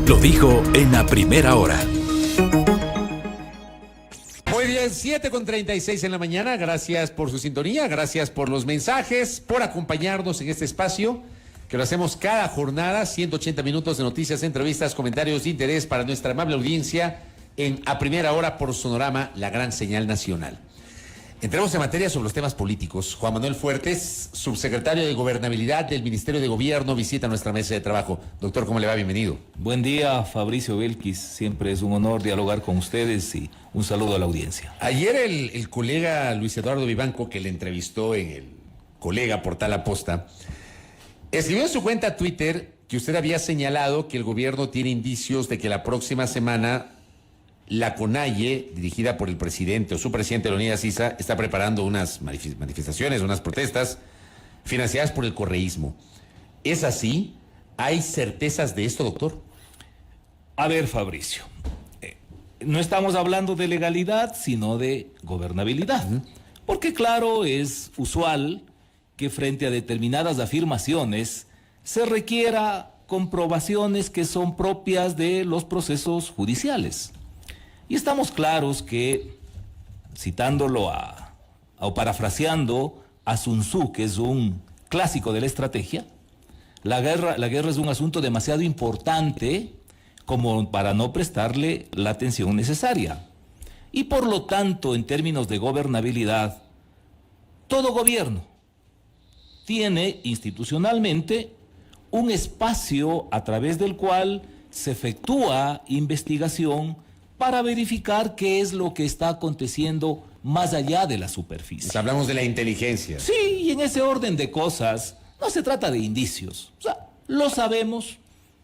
Lo dijo en la primera hora. Muy bien, 7:36 en la mañana. Gracias por su sintonía, gracias por los mensajes, por acompañarnos en este espacio que lo hacemos cada jornada. 180 minutos de noticias, entrevistas, comentarios de interés para nuestra amable audiencia en A Primera Hora por Sonorama, la gran señal nacional. Entremos en materia sobre los temas políticos. Juan Manuel Fuertes, subsecretario de Gobernabilidad del Ministerio de Gobierno, visita nuestra mesa de trabajo. Doctor, ¿cómo le va? Bienvenido. Buen día, Fabricio Belkis. Siempre es un honor dialogar con ustedes y un saludo a la audiencia. Ayer el colega Luis Eduardo Vivanco, que le entrevistó en el colega Portal Aposta, escribió en su cuenta Twitter que usted había señalado que el gobierno tiene indicios de que la próxima semana la CONAIE, dirigida por el presidente o su presidente Leonidas Issa, está preparando unas manifestaciones, unas protestas financiadas por el correísmo. ¿Es así? ¿Hay certezas de esto, doctor? A ver, Fabricio, no estamos hablando de legalidad, sino de gobernabilidad. Porque claro, es usual que frente a determinadas afirmaciones se requiera comprobaciones que son propias de los procesos judiciales. Y estamos claros que, citándolo o parafraseando a Sun Tzu, que es un clásico de la estrategia, la guerra es un asunto demasiado importante como para no prestarle la atención necesaria. Y por lo tanto, en términos de gobernabilidad, todo gobierno tiene institucionalmente un espacio a través del cual se efectúa investigación para verificar qué es lo que está aconteciendo más allá de la superficie. Pues hablamos de la inteligencia. Sí, y en ese orden de cosas no se trata de indicios. O sea, lo sabemos,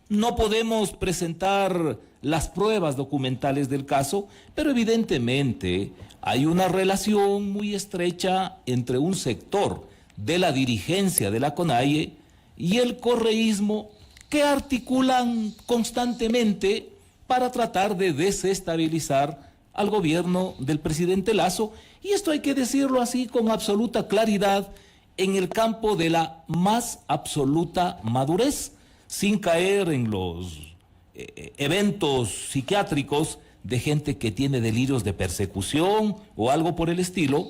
no podemos presentar las pruebas documentales del caso, pero evidentemente hay una relación muy estrecha entre un sector de la dirigencia de la CONAIE y el correísmo, que articulan constantemente para tratar de desestabilizar al gobierno del presidente Lasso, y esto hay que decirlo así con absoluta claridad, en el campo de la más absoluta madurez, sin caer en los eventos psiquiátricos de gente que tiene delirios de persecución o algo por el estilo,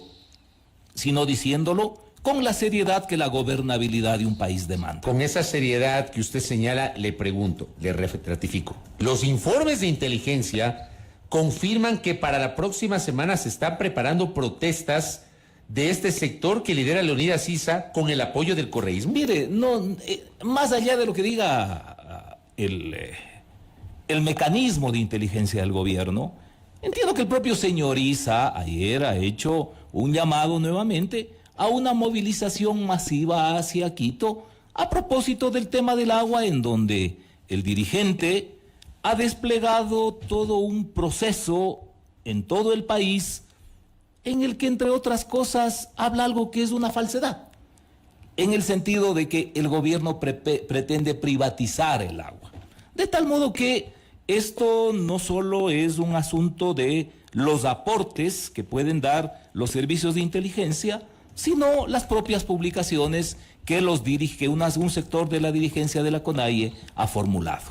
sino diciéndolo con la seriedad que la gobernabilidad de un país demanda. Con esa seriedad que usted señala, le pregunto, le ratifico. Los informes de inteligencia confirman que para la próxima semana se están preparando protestas de este sector que lidera Leonidas Issa con el apoyo del correísmo. Mire, más allá de lo que diga el mecanismo de inteligencia del gobierno, entiendo que el propio señor Issa ayer ha hecho un llamado nuevamente a una movilización masiva hacia Quito a propósito del tema del agua, en donde el dirigente ha desplegado todo un proceso en todo el país en el que, entre otras cosas, habla algo que es una falsedad, en el sentido de que el gobierno pretende privatizar el agua. De tal modo que esto no solo es un asunto de los aportes que pueden dar los servicios de inteligencia, sino las propias publicaciones que un sector de la dirigencia de la CONAIE ha formulado.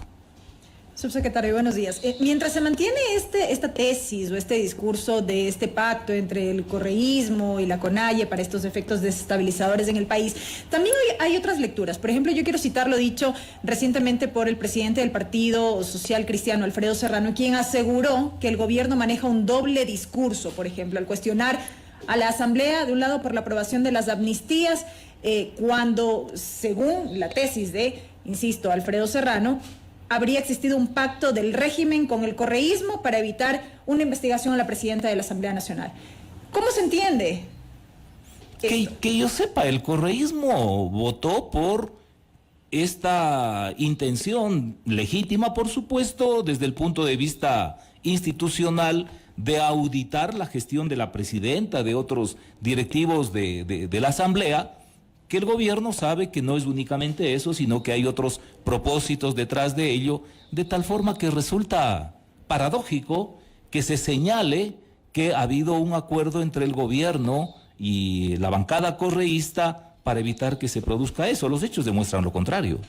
Subsecretario, buenos días. Mientras se mantiene esta tesis o este discurso de este pacto entre el correísmo y la CONAIE para estos efectos desestabilizadores en el país, también hay otras lecturas. Por ejemplo, yo quiero citar lo dicho recientemente por el presidente del Partido Social Cristiano, Alfredo Serrano, quien aseguró que el gobierno maneja un doble discurso, por ejemplo, al cuestionar a la Asamblea, de un lado, por la aprobación de las amnistías, cuando, según la tesis de, insisto, Alfredo Serrano, habría existido un pacto del régimen con el correísmo para evitar una investigación a la presidenta de la Asamblea Nacional. ¿Cómo se entiende esto? Que yo sepa, el correísmo votó por esta intención legítima, por supuesto, desde el punto de vista institucional, de auditar la gestión de la presidenta, de otros directivos de la Asamblea, que el gobierno sabe que no es únicamente eso, sino que hay otros propósitos detrás de ello, de tal forma que resulta paradójico que se señale que ha habido un acuerdo entre el gobierno y la bancada correísta para evitar que se produzca eso. Los hechos demuestran lo contrario.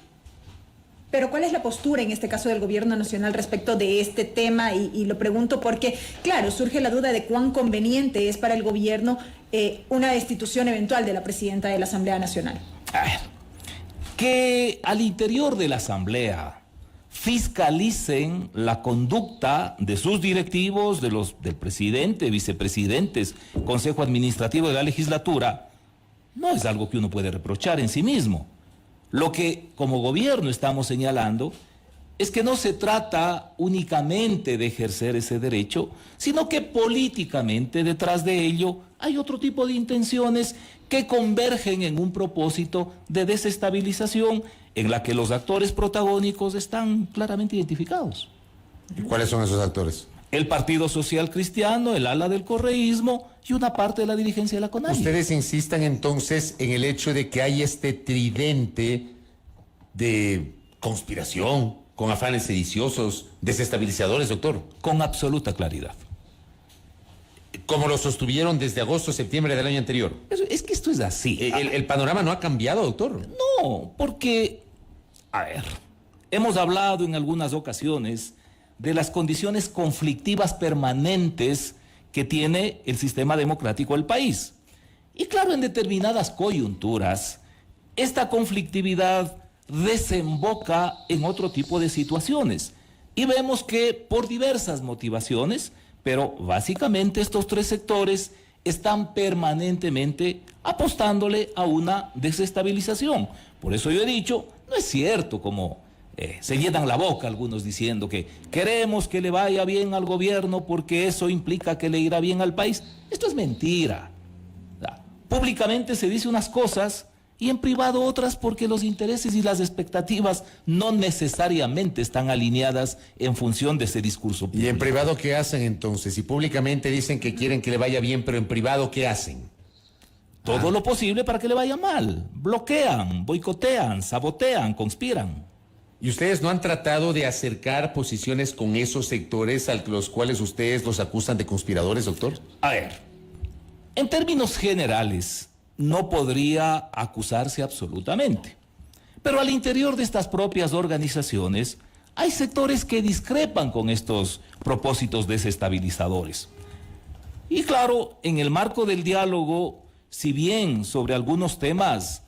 Pero ¿cuál es la postura en este caso del gobierno nacional respecto de este tema? Y lo pregunto porque, claro, surge la duda de cuán conveniente es para el gobierno una destitución eventual de la presidenta de la Asamblea Nacional. A ver, que al interior de la Asamblea fiscalicen la conducta de sus directivos, del presidente, vicepresidentes, Consejo Administrativo de la Legislatura, no es algo que uno puede reprochar en sí mismo. Lo que como gobierno estamos señalando es que no se trata únicamente de ejercer ese derecho, sino que políticamente detrás de ello hay otro tipo de intenciones que convergen en un propósito de desestabilización en la que los actores protagónicos están claramente identificados. ¿Y cuáles son esos actores? El Partido Social Cristiano, el ala del correísmo y una parte de la dirigencia de la CONAIE. Ustedes insistan entonces en el hecho de que hay este tridente de conspiración con afanes sediciosos, desestabilizadores, doctor. Con absoluta claridad. Como lo sostuvieron desde agosto, septiembre del año anterior. Es que esto es así. El panorama no ha cambiado, doctor. No, porque, a ver, hemos hablado en algunas ocasiones de las condiciones conflictivas permanentes que tiene el sistema democrático del país. Y claro, en determinadas coyunturas, esta conflictividad desemboca en otro tipo de situaciones. Y vemos que por diversas motivaciones, pero básicamente estos tres sectores están permanentemente apostándole a una desestabilización. Por eso yo he dicho, no es cierto como se llenan la boca algunos diciendo que queremos que le vaya bien al gobierno porque eso implica que le irá bien al país. Esto es mentira. Públicamente se dice unas cosas y en privado otras porque los intereses y las expectativas no necesariamente están alineadas en función de ese discurso público. ¿Y en privado qué hacen entonces? Si públicamente dicen que quieren que le vaya bien, pero en privado ¿qué hacen? Todo lo posible para que le vaya mal. Bloquean, boicotean, sabotean, conspiran. ¿Y ustedes no han tratado de acercar posiciones con esos sectores a los cuales ustedes los acusan de conspiradores, doctor? A ver, en términos generales, no podría acusarse absolutamente. Pero al interior de estas propias organizaciones hay sectores que discrepan con estos propósitos desestabilizadores. Y claro, en el marco del diálogo, si bien sobre algunos temas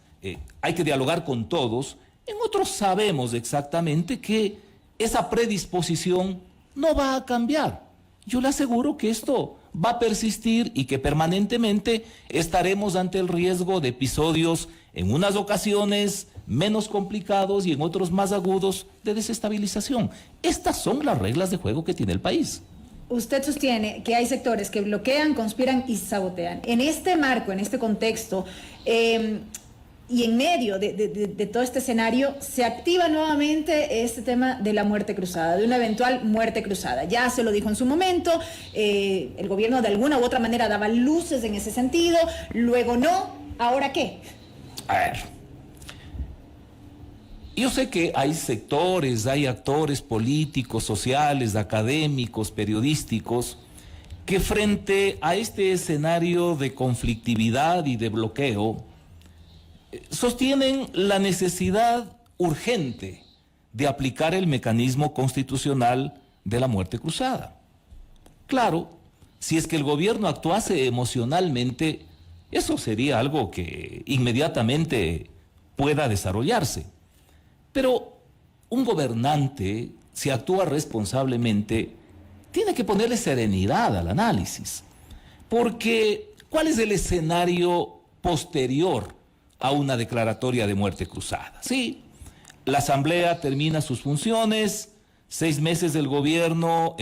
hay que dialogar con todos, en otros sabemos exactamente que esa predisposición no va a cambiar. Yo le aseguro que esto va a persistir y que permanentemente estaremos ante el riesgo de episodios en unas ocasiones menos complicados y en otros más agudos de desestabilización. Estas son las reglas de juego que tiene el país. Usted sostiene que hay sectores que bloquean, conspiran y sabotean. En este marco, en este contexto, y en medio de todo este escenario, se activa nuevamente este tema de la muerte cruzada, de una eventual muerte cruzada. Ya se lo dijo en su momento, el gobierno de alguna u otra manera daba luces en ese sentido, luego no, ¿ahora qué? A ver, yo sé que hay sectores, hay actores políticos, sociales, académicos, periodísticos, que frente a este escenario de conflictividad y de bloqueo, sostienen la necesidad urgente de aplicar el mecanismo constitucional de la muerte cruzada. Claro, si es que el gobierno actuase emocionalmente, eso sería algo que inmediatamente pueda desarrollarse. Pero un gobernante, si actúa responsablemente, tiene que ponerle serenidad al análisis. Porque, ¿cuál es el escenario posterior a una declaratoria de muerte cruzada? Sí, la Asamblea termina sus funciones, 6 meses del gobierno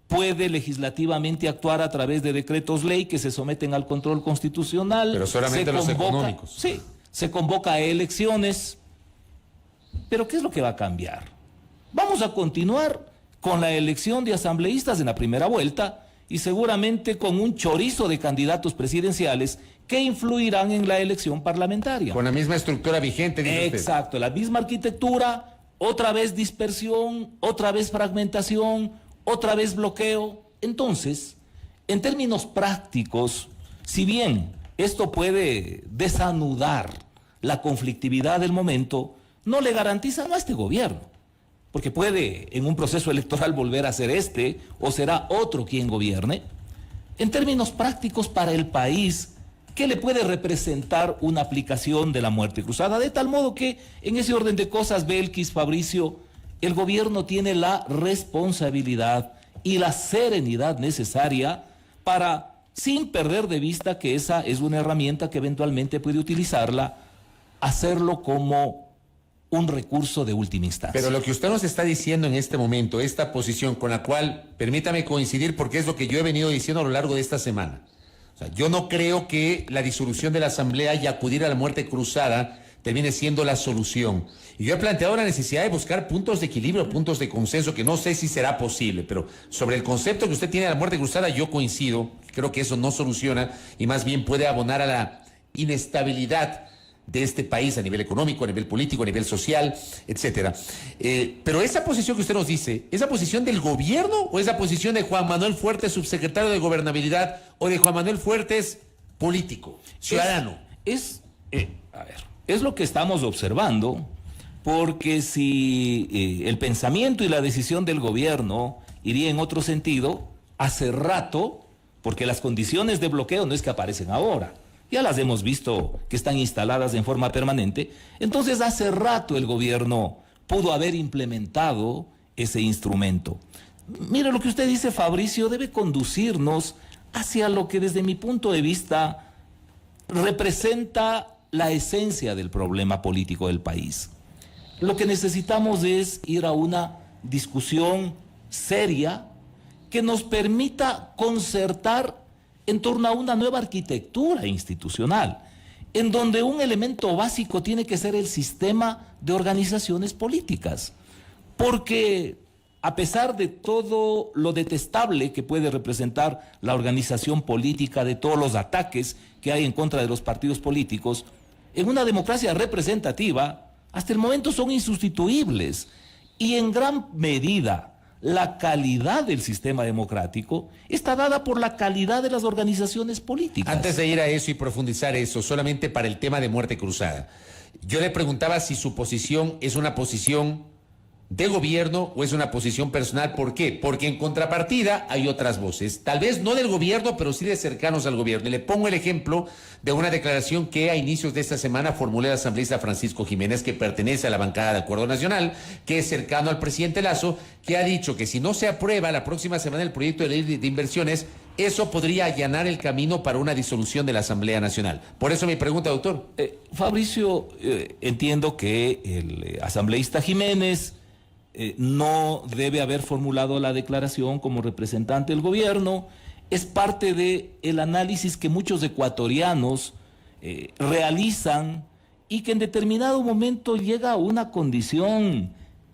puede legislativamente actuar a través de decretos ley que se someten al control constitucional. Pero solamente los económicos. Sí, se convoca a elecciones. Pero ¿qué es lo que va a cambiar? Vamos a continuar con la elección de asambleístas en la primera vuelta y seguramente con un chorizo de candidatos presidenciales que influirán en la elección parlamentaria. Con la misma estructura vigente, dice usted. Exacto, la misma arquitectura, otra vez dispersión, otra vez fragmentación, otra vez bloqueo. Entonces, en términos prácticos, si bien esto puede desanudar la conflictividad del momento, no le garantizan a este gobierno, porque puede en un proceso electoral volver a ser este o será otro quien gobierne. En términos prácticos para el país, ¿qué le puede representar una aplicación de la muerte cruzada? De tal modo que, en ese orden de cosas, Belkis, Fabricio, el gobierno tiene la responsabilidad y la serenidad necesaria para, sin perder de vista que esa es una herramienta que eventualmente puede utilizarla, hacerlo como un recurso de última instancia. Pero lo que usted nos está diciendo en este momento, esta posición con la cual, permítame coincidir porque es lo que yo he venido diciendo a lo largo de esta semana. O sea, yo no creo que la disolución de la Asamblea y acudir a la muerte cruzada termine siendo la solución. Y yo he planteado la necesidad de buscar puntos de equilibrio, puntos de consenso, que no sé si será posible, pero sobre el concepto que usted tiene de la muerte cruzada yo coincido. Creo que eso no soluciona y más bien puede abonar a la inestabilidad de este país a nivel económico, a nivel político, a nivel social, etcétera. Pero esa posición que usted nos dice, ¿es la posición del gobierno o es la posición de Juan Manuel Fuertes, subsecretario de Gobernabilidad, o de Juan Manuel Fuertes, político, ciudadano? Es lo que estamos observando, porque si el pensamiento y la decisión del gobierno iría en otro sentido, hace rato, porque las condiciones de bloqueo no es que aparecen ahora, ya las hemos visto que están instaladas en forma permanente, entonces hace rato el gobierno pudo haber implementado ese instrumento. Mire, lo que usted dice, Fabricio, debe conducirnos hacia lo que desde mi punto de vista representa la esencia del problema político del país. Lo que necesitamos es ir a una discusión seria que nos permita concertar en torno a una nueva arquitectura institucional, en donde un elemento básico tiene que ser el sistema de organizaciones políticas. Porque a pesar de todo lo detestable que puede representar la organización política, de todos los ataques que hay en contra de los partidos políticos, en una democracia representativa, hasta el momento son insustituibles. Y en gran medida, la calidad del sistema democrático está dada por la calidad de las organizaciones políticas. Antes de ir a eso y profundizar eso, solamente para el tema de muerte cruzada, yo le preguntaba si su posición es una posición de gobierno o es una posición personal. ¿Por qué? Porque en contrapartida hay otras voces, tal vez no del gobierno, pero sí de cercanos al gobierno. Y le pongo el ejemplo de una declaración que a inicios de esta semana formuló el asambleísta Francisco Jiménez, que pertenece a la bancada de Acuerdo Nacional, que es cercano al presidente Lasso, que ha dicho que si no se aprueba la próxima semana el proyecto de ley de inversiones, eso podría allanar el camino para una disolución de la Asamblea Nacional. Por eso mi pregunta, doctor. Fabricio, entiendo que el asambleísta Jiménez no debe haber formulado la declaración como representante del gobierno. Es parte del análisis que muchos ecuatorianos realizan y que en determinado momento llega a una condición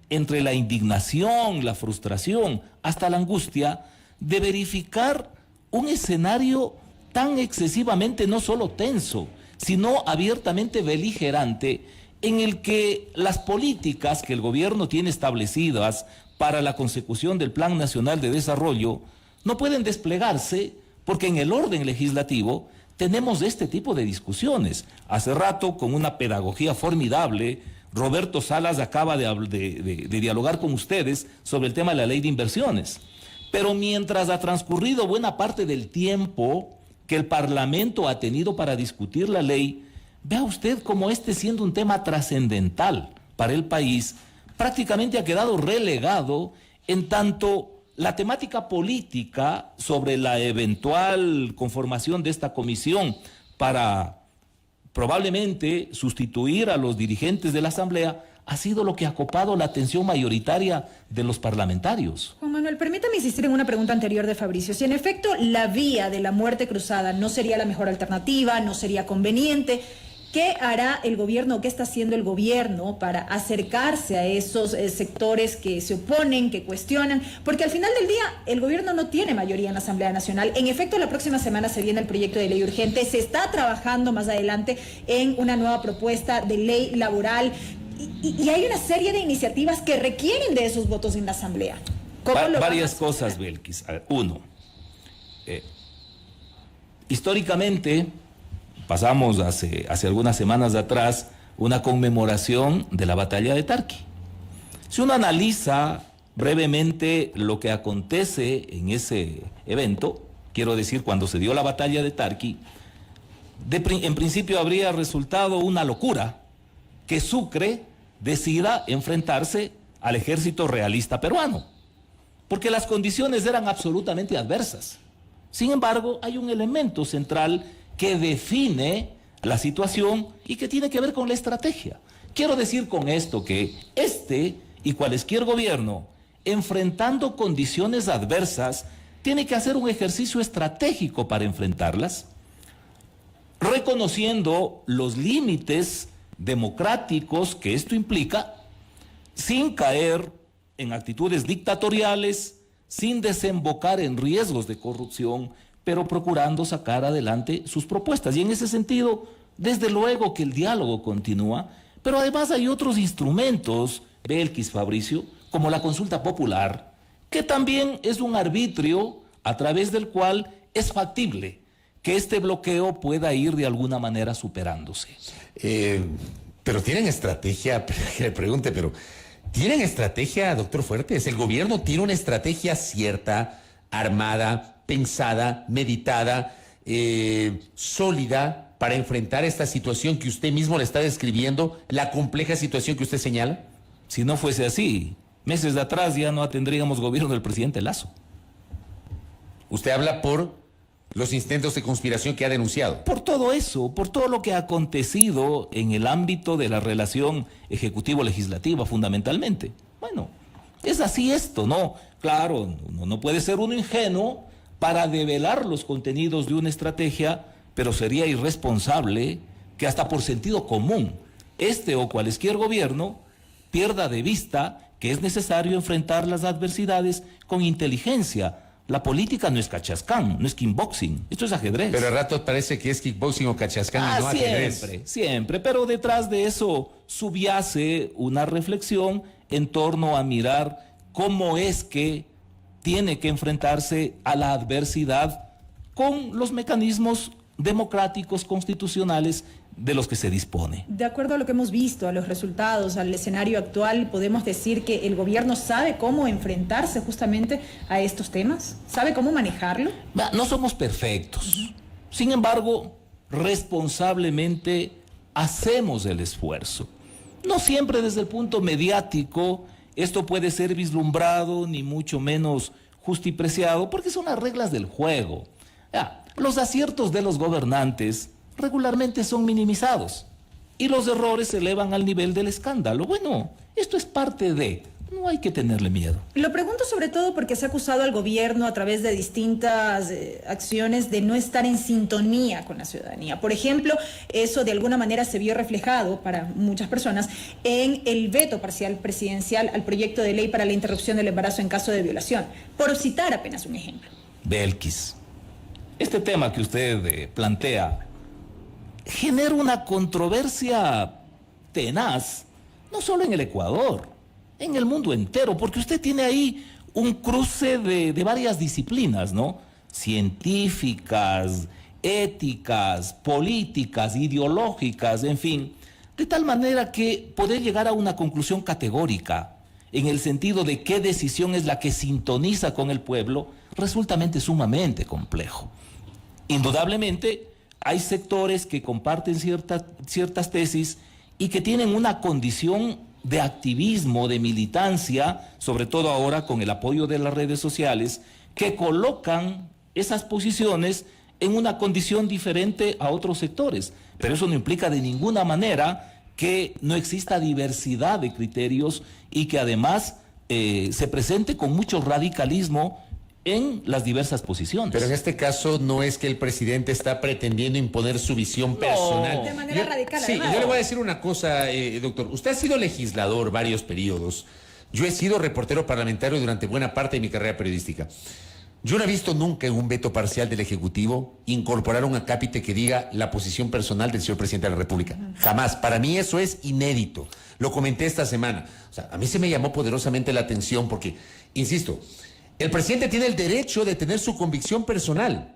entre la indignación, la frustración, hasta la angustia de verificar un escenario tan excesivamente no solo tenso, sino abiertamente beligerante, en el que las políticas que el gobierno tiene establecidas para la consecución del Plan Nacional de Desarrollo no pueden desplegarse porque en el orden legislativo tenemos este tipo de discusiones. Hace rato, con una pedagogía formidable, Roberto Salas acaba de dialogar con ustedes sobre el tema de la ley de inversiones. Pero mientras ha transcurrido buena parte del tiempo que el Parlamento ha tenido para discutir la ley, vea usted cómo siendo un tema trascendental para el país, prácticamente ha quedado relegado, en tanto la temática política sobre la eventual conformación de esta comisión para probablemente sustituir a los dirigentes de la Asamblea ha sido lo que ha copado la atención mayoritaria de los parlamentarios. Juan Manuel, permítame insistir en una pregunta anterior de Fabricio. Si en efecto la vía de la muerte cruzada no sería la mejor alternativa, no sería conveniente, ¿qué hará el gobierno o qué está haciendo el gobierno para acercarse a esos sectores que se oponen, que cuestionan? Porque al final del día el gobierno no tiene mayoría en la Asamblea Nacional. En efecto, la próxima semana se viene el proyecto de ley urgente. Se está trabajando más adelante en una nueva propuesta de ley laboral y hay una serie de iniciativas que requieren de esos votos en la Asamblea. Varias cosas, Belkis. Uno, históricamente pasamos hace algunas semanas atrás una conmemoración de la batalla de Tarqui. Si uno analiza brevemente lo que acontece en ese evento, quiero decir, cuando se dio la batalla de Tarqui, en principio habría resultado una locura que Sucre decida enfrentarse al ejército realista peruano, porque las condiciones eran absolutamente adversas. Sin embargo, hay un elemento central que define la situación y que tiene que ver con la estrategia. Quiero decir con esto que este y cualquier gobierno, enfrentando condiciones adversas, tiene que hacer un ejercicio estratégico para enfrentarlas, reconociendo los límites democráticos que esto implica, sin caer en actitudes dictatoriales, sin desembocar en riesgos de corrupción, pero procurando sacar adelante sus propuestas. Y en ese sentido, desde luego que el diálogo continúa, pero además hay otros instrumentos, Belkis, Fabricio, como la consulta popular, que también es un arbitrio a través del cual es factible que este bloqueo pueda ir de alguna manera superándose. Pero tienen estrategia, que le pregunte, pero ¿tienen estrategia, doctor Fuertes? ¿El gobierno tiene una estrategia cierta, armada, pensada, meditada, sólida para enfrentar esta situación que usted mismo le está describiendo, la compleja situación que usted señala? Si no fuese así, meses de atrás ya no tendríamos gobierno del presidente Lasso. Usted habla por los intentos de conspiración que ha denunciado. Por todo eso, por todo lo que ha acontecido en el ámbito de la relación ejecutivo-legislativa fundamentalmente. Bueno, es así esto, ¿no? Claro, no puede ser uno ingenuo para develar los contenidos de una estrategia, pero sería irresponsable que hasta por sentido común, este o cualquier gobierno pierda de vista que es necesario enfrentar las adversidades con inteligencia. La política no es cachascán, no es kickboxing, esto es ajedrez. Pero a rato parece que es kickboxing o cachascán y no ajedrez. Siempre, pero detrás de eso subyace una reflexión en torno a mirar cómo es que tiene que enfrentarse a la adversidad con los mecanismos democráticos, constitucionales de los que se dispone. De acuerdo a lo que hemos visto, a los resultados, al escenario actual, ¿podemos decir que el gobierno sabe cómo enfrentarse justamente a estos temas? ¿Sabe cómo manejarlo? No somos perfectos. Sin embargo, responsablemente hacemos el esfuerzo. No siempre desde el punto mediático esto puede ser vislumbrado, ni mucho menos justipreciado, porque son las reglas del juego. Los aciertos de los gobernantes regularmente son minimizados y los errores se elevan al nivel del escándalo. Bueno, esto es parte de... No hay que tenerle miedo. Lo pregunto sobre todo porque se ha acusado al gobierno a través de distintas acciones de no estar en sintonía con la ciudadanía. Por ejemplo, eso de alguna manera se vio reflejado para muchas personas en el veto parcial presidencial al proyecto de ley para la interrupción del embarazo en caso de violación, por citar apenas un ejemplo. Belkis, este tema que usted plantea genera una controversia tenaz, no solo en el Ecuador, en el mundo entero, porque usted tiene ahí un cruce de varias disciplinas, ¿no? Científicas, éticas, políticas, ideológicas, en fin, de tal manera que poder llegar a una conclusión categórica en el sentido de qué decisión es la que sintoniza con el pueblo resulta sumamente complejo. Indudablemente, hay sectores que comparten ciertas tesis y que tienen una condición de activismo, de militancia, sobre todo ahora con el apoyo de las redes sociales, que colocan esas posiciones en una condición diferente a otros sectores. Pero eso no implica de ninguna manera que no exista diversidad de criterios y que además se presente con mucho radicalismo en las diversas posiciones. Pero en este caso no es que el presidente está pretendiendo imponer su visión personal. De manera radical. Sí, yo le voy a decir una cosa, doctor. Usted ha sido legislador varios periodos. Yo he sido reportero parlamentario durante buena parte de mi carrera periodística. Yo no he visto nunca en un veto parcial del Ejecutivo incorporar un acápite que diga la posición personal del señor presidente de la República. Jamás. Para mí eso es inédito. Lo comenté esta semana. O sea, a mí se me llamó poderosamente la atención porque, insisto, el presidente tiene el derecho de tener su convicción personal.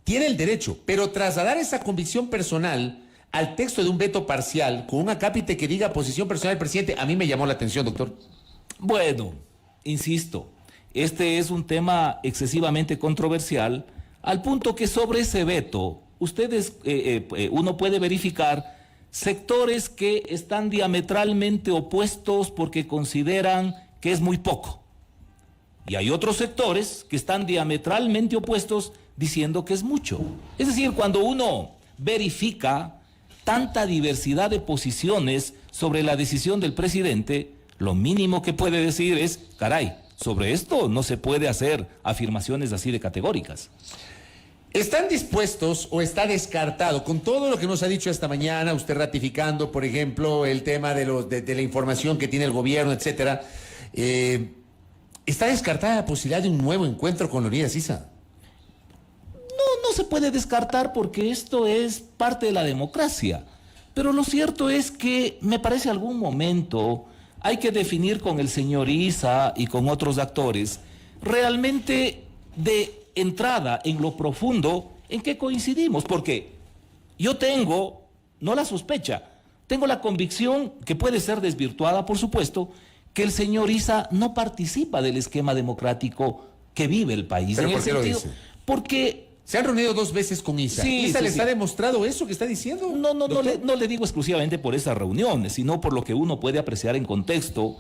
Tiene el derecho, pero trasladar esa convicción personal al texto de un veto parcial con un acápite que diga posición personal del presidente, a mí me llamó la atención, doctor. Bueno, insisto, este es un tema excesivamente controversial, al punto que sobre ese veto, uno puede verificar sectores que están diametralmente opuestos porque consideran que es muy poco. Y hay otros sectores que están diametralmente opuestos diciendo que es mucho. Es decir, cuando uno verifica tanta diversidad de posiciones sobre la decisión del presidente, lo mínimo que puede decir es, caray, sobre esto no se puede hacer afirmaciones así de categóricas. ¿Están dispuestos o está descartado, con todo lo que nos ha dicho esta mañana, usted ratificando, por ejemplo, el tema de la información que tiene el gobierno, etcétera, está descartada la posibilidad de un nuevo encuentro con Leonidas Issa? No se puede descartar porque esto es parte de la democracia. Pero lo cierto es que me parece algún momento hay que definir con el señor Issa y con otros actores realmente de entrada en lo profundo en que coincidimos, porque yo tengo, no la sospecha, tengo la convicción que puede ser desvirtuada, por supuesto, que el señor Issa no participa del esquema democrático que vive el país. ¿Pero en por el qué lo sentido, dice? porque Se han reunido 2 veces con Issa. Sí, ¿Issa sí, les sí. ha demostrado eso que está diciendo? No le digo exclusivamente por esas reuniones, sino por lo que uno puede apreciar en contexto.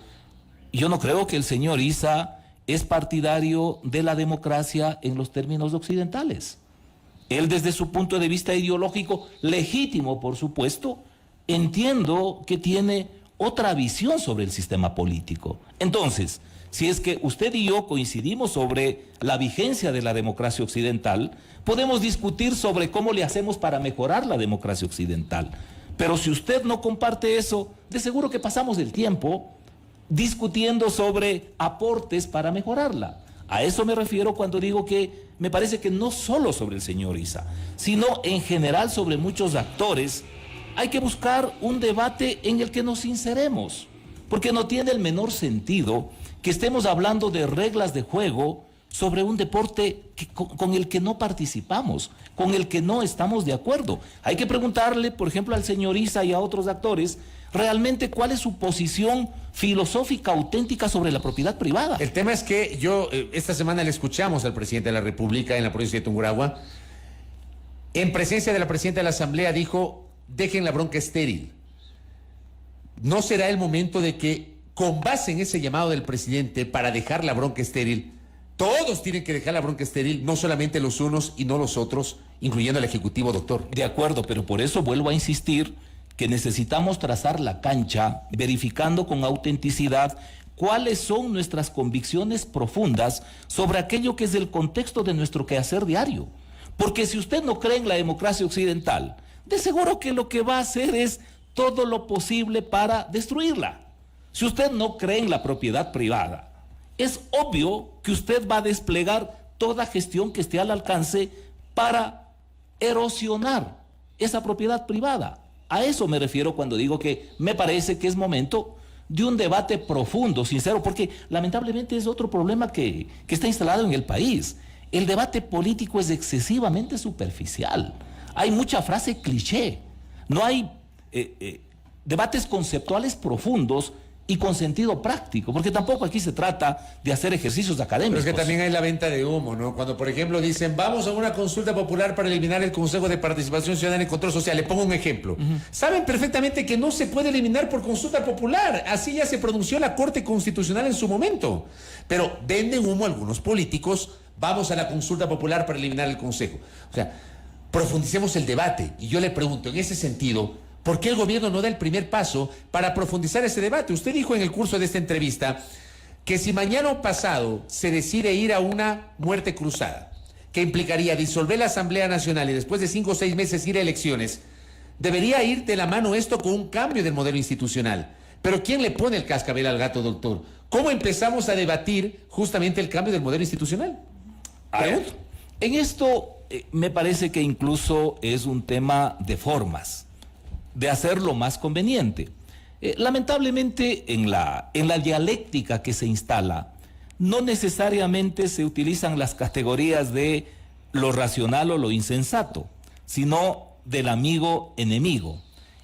Yo no creo que el señor Issa es partidario de la democracia en los términos occidentales. Él, desde su punto de vista ideológico, legítimo por supuesto, entiendo que tiene otra visión sobre el sistema político. Entonces, si es que usted y yo coincidimos sobre la vigencia de la democracia occidental, podemos discutir sobre cómo le hacemos para mejorar la democracia occidental. Pero si usted no comparte eso, de seguro que pasamos el tiempo discutiendo sobre aportes para mejorarla. A eso me refiero cuando digo que me parece que no solo sobre el señor Issa, sino en general sobre muchos actores, hay que buscar un debate en el que nos sinceremos, porque no tiene el menor sentido que estemos hablando de reglas de juego sobre un deporte con el que no participamos, con el que no estamos de acuerdo. Hay que preguntarle, por ejemplo, al señor Issa y a otros actores, realmente cuál es su posición filosófica auténtica sobre la propiedad privada. El tema es que esta semana le escuchamos al presidente de la República en la provincia de Tungurahua, en presencia de la presidenta de la Asamblea, dijo, dejen la bronca estéril. ¿No será el momento de que, con base en ese llamado del presidente para dejar la bronca estéril, todos tienen que dejar la bronca estéril, no solamente los unos y no los otros, incluyendo el Ejecutivo, doctor? De acuerdo, pero por eso vuelvo a insistir que necesitamos trazar la cancha, verificando con autenticidad cuáles son nuestras convicciones profundas sobre aquello que es el contexto de nuestro quehacer diario. Porque si usted no cree en la democracia occidental, de seguro que lo que va a hacer es todo lo posible para destruirla. Si usted no cree en la propiedad privada, es obvio que usted va a desplegar toda gestión que esté al alcance para erosionar esa propiedad privada. A eso me refiero cuando digo que me parece que es momento de un debate profundo, sincero, porque lamentablemente es otro problema que está instalado en el país. El debate político es excesivamente superficial. Hay mucha frase cliché. No hay debates conceptuales profundos y con sentido práctico, porque tampoco aquí se trata de hacer ejercicios académicos. Pero es que también hay la venta de humo, ¿no? Cuando, por ejemplo, dicen, vamos a una consulta popular para eliminar el Consejo de Participación Ciudadana y Control Social. Le pongo un ejemplo. Saben perfectamente que no se puede eliminar por consulta popular. Así ya se pronunció la Corte Constitucional en su momento. Pero venden humo a algunos políticos. Vamos a la consulta popular para eliminar el Consejo. O sea, profundicemos el debate. Y yo le pregunto, en ese sentido, ¿por qué el gobierno no da el primer paso para profundizar ese debate? Usted dijo en el curso de esta entrevista que si mañana o pasado se decide ir a una muerte cruzada, que implicaría disolver la Asamblea Nacional y después de 5 o 6 meses ir a elecciones, debería ir de la mano esto con un cambio del modelo institucional. Pero ¿quién le pone el cascabel al gato, doctor? ¿Cómo empezamos a debatir justamente el cambio del modelo institucional? Pregunto. En esto me parece que incluso es un tema de formas, de hacerlo más conveniente. Lamentablemente en la dialéctica que se instala, no necesariamente se utilizan las categorías de lo racional o lo insensato, sino del amigo enemigo.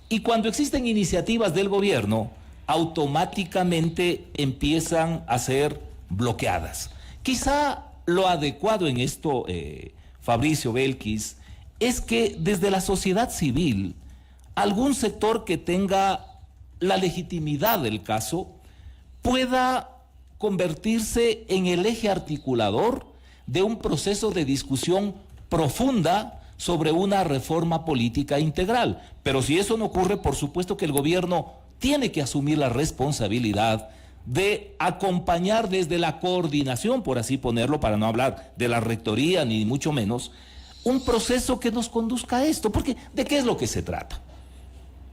Y cuando existen iniciativas del gobierno, automáticamente empiezan a ser bloqueadas. Quizá lo adecuado en esto, Fabricio Belkis, es que desde la sociedad civil, algún sector que tenga la legitimidad del caso pueda convertirse en el eje articulador de un proceso de discusión profunda sobre una reforma política integral. Pero si eso no ocurre, por supuesto que el gobierno tiene que asumir la responsabilidad de acompañar desde la coordinación, por así ponerlo, para no hablar de la rectoría ni mucho menos, un proceso que nos conduzca a esto. Porque ¿de qué es lo que se trata?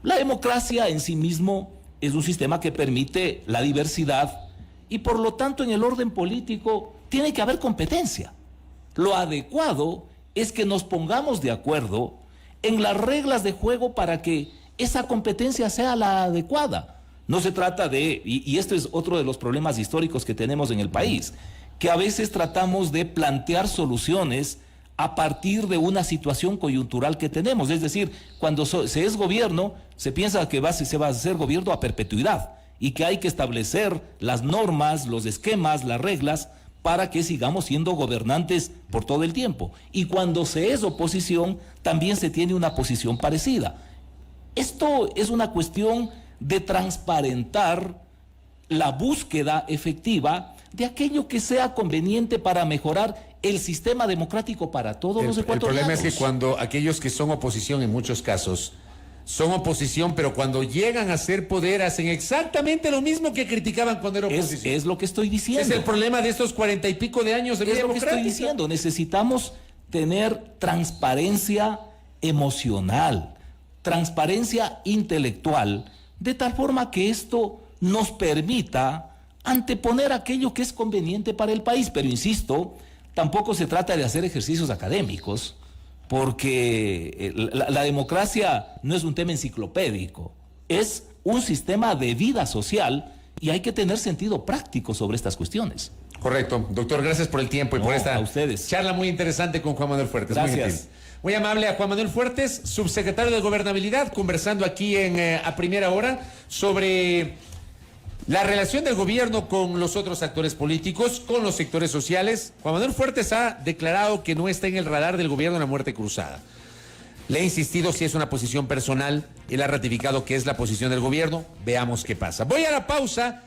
La democracia en sí mismo es un sistema que permite la diversidad y por lo tanto en el orden político tiene que haber competencia. Lo adecuado es que nos pongamos de acuerdo en las reglas de juego para que esa competencia sea la adecuada. No se trata de, y esto es otro de los problemas históricos que tenemos en el país, que a veces tratamos de plantear soluciones a partir de una situación coyuntural que tenemos. Es decir, cuando se es gobierno, se piensa que se va a hacer gobierno a perpetuidad y que hay que establecer las normas, los esquemas, las reglas para que sigamos siendo gobernantes por todo el tiempo. Y cuando se es oposición, también se tiene una posición parecida. Esto es una cuestión de transparentar la búsqueda efectiva de aquello que sea conveniente para mejorar el sistema democrático para todos los ecuatorianos. El problema es que cuando aquellos que son oposición en muchos casos son oposición, pero cuando llegan a ser poder hacen exactamente lo mismo que criticaban cuando era oposición. Es lo que estoy diciendo. Es el problema de estos 40 y pico de años de vida democrática. Es lo que estoy diciendo. Necesitamos tener transparencia emocional, transparencia intelectual, de tal forma que esto nos permita anteponer aquello que es conveniente para el país. Pero insisto, tampoco se trata de hacer ejercicios académicos, porque la democracia no es un tema enciclopédico, es un sistema de vida social y hay que tener sentido práctico sobre estas cuestiones. Correcto. Doctor, gracias por el tiempo y por esta a ustedes. Charla muy interesante con Juan Manuel Fuertes. Gracias. Muy amable a Juan Manuel Fuertes, subsecretario de Gobernabilidad, conversando aquí a primera hora sobre la relación del gobierno con los otros actores políticos, con los sectores sociales. Juan Manuel Fuertes ha declarado que no está en el radar del gobierno la muerte cruzada. Le he insistido si es una posición personal. Él ha ratificado que es la posición del gobierno. Veamos qué pasa. Voy a la pausa.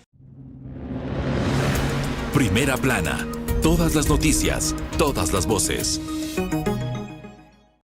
Primera plana. Todas las noticias, todas las voces.